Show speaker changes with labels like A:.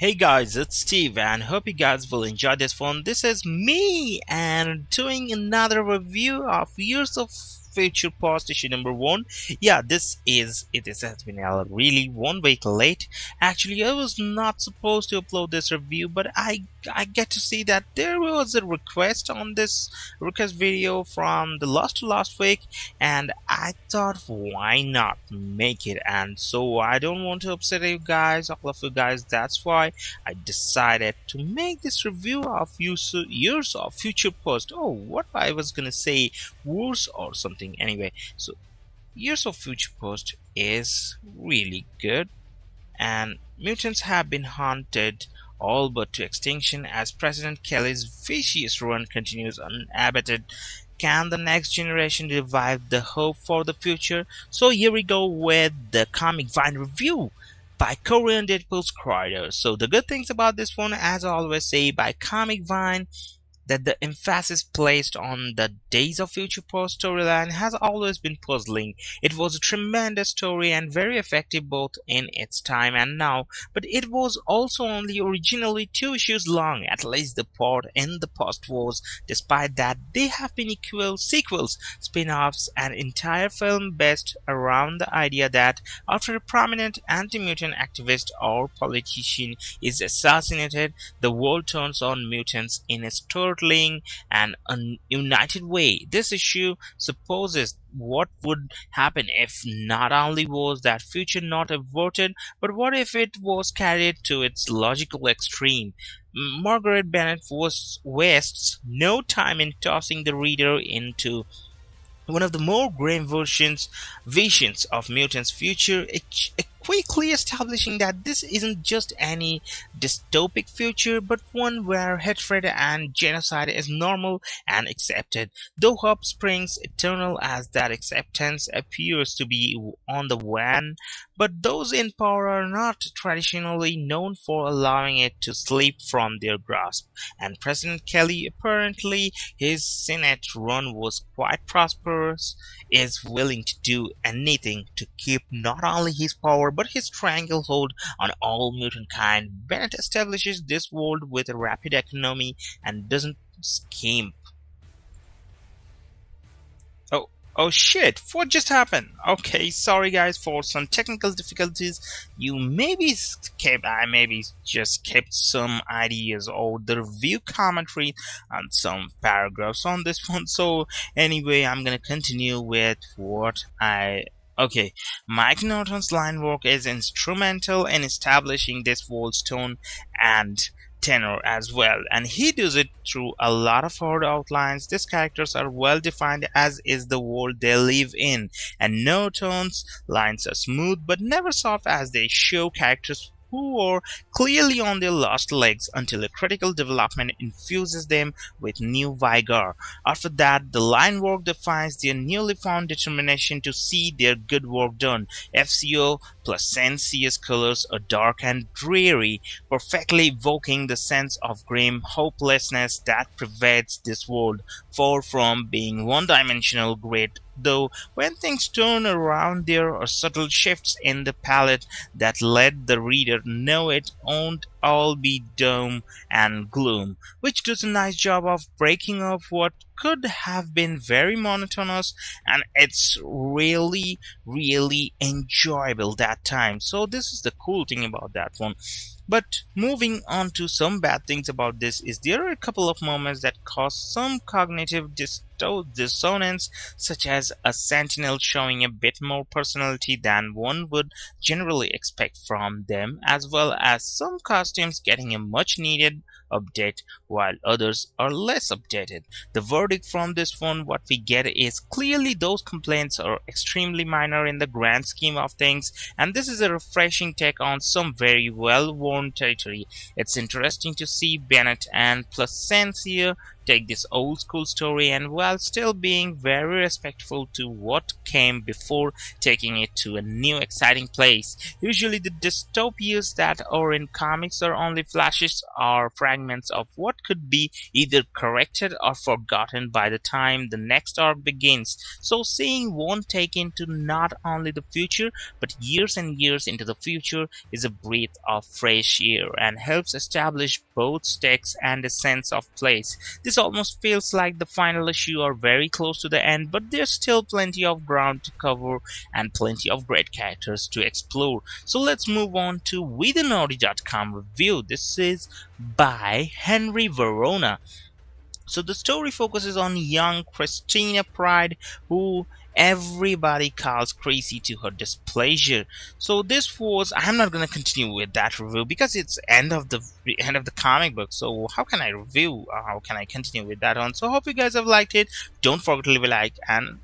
A: Hey guys, it's Steve and hope you guys will enjoy this one. This is me and doing another review of Years of Future Past issue number 1. Yeah, this has been a really 1 week late. Actually, I was not supposed to upload this review, but I get to see that there was a request on this request video from the last week, and I thought why not make it. And so I don't want to upset you guys, all of you guys. That's why I decided to make this review of Years of Future Past. Oh, what I was gonna say, wars or something. Anyway, so Years of Future Past is really good, and mutants have been hunted all but to extinction as President Kelly's vicious run continues unabated. Can the next generation revive the hope for the future? So here we go with the Comic Vine review by Korean Undeadpool Schroeder. So the good things about this one, as I always say, by Comic Vine, that the emphasis placed on the Days of Future Past storyline has always been puzzling. It was a tremendous story and very effective both in its time and now, but it was also only originally 2 issues long, at least the part in the past was. Despite that, there have been sequels, spin-offs, and entire film based around the idea that after a prominent anti-mutant activist or politician is assassinated, the world turns on mutants in a startling and united way. This issue supposes what would happen if not only was that future not averted, but what if it was carried to its logical extreme. Marguerite Bennett wastes no time in tossing the reader into one of the more grim visions of mutants' future, quickly establishing that this isn't just any dystopic future, but one where hatred and genocide is normal and accepted, though hope springs eternal as that acceptance appears to be on the wane. But those in power are not traditionally known for allowing it to slip from their grasp, and President Kelly, apparently his Senate run was quite prosperous, is willing to do anything to keep not only his power but his stranglehold on all mutant kind. Bennett establishes this world with a rapid economy and doesn't skimp. Oh shit, what just happened? Okay, sorry guys for some technical difficulties. I maybe just skipped some ideas or the review commentary on some paragraphs on this one. So anyway, I'm gonna continue with Okay, Mike Norton's line work is instrumental in establishing this world's tone and tenor as well, and he does it through a lot of hard outlines. These characters are well defined, as is the world they live in, and Norton's lines are smooth but never soft, as they show characters who are clearly on their last legs until a critical development infuses them with new vigor. After that, the line work defines their newly found determination to see their good work done. FCO plus Sensi's colors are dark and dreary, perfectly evoking the sense of grim hopelessness that pervades this world, far from being one-dimensional great. Though when things turn around, there are subtle shifts in the palette that let the reader know it won't all be doom and gloom, which does a nice job of breaking up what could have been very monotonous, and it's really enjoyable that time. So this is the cool thing about that one. But moving on to some bad things about this is there are a couple of moments that cause some cognitive dissonance, such as a Sentinel showing a bit more personality than one would generally expect from them, as well as some costumes getting a much needed update while others are less updated. The verdict from this one, what we get is clearly those complaints are extremely minor in the grand scheme of things, and this is a refreshing take on some very well-worn territory. It's interesting to see Bennett and Placencia take this old school story and while still being very respectful to what came before taking it to a new exciting place. Usually the dystopias that are in comics are only flashes or fragments of what could be either corrected or forgotten by the time the next arc begins. So seeing one take into not only the future but years and years into the future is a breath of fresh air and helps establish both stakes and a sense of place. This almost feels like the final issue or very close to the end, but there's still plenty of ground to cover and plenty of great characters to explore. So let's move on to WeTheNaughty.com review. This is by Henry Verona. So the story focuses on young Christina Pryde, who everybody calls crazy to her displeasure. So this was, I'm not gonna continue with that review because it's end of the comic book. So how can I review? How can I continue with that on? So hope you guys have liked it. Don't forget to leave a like and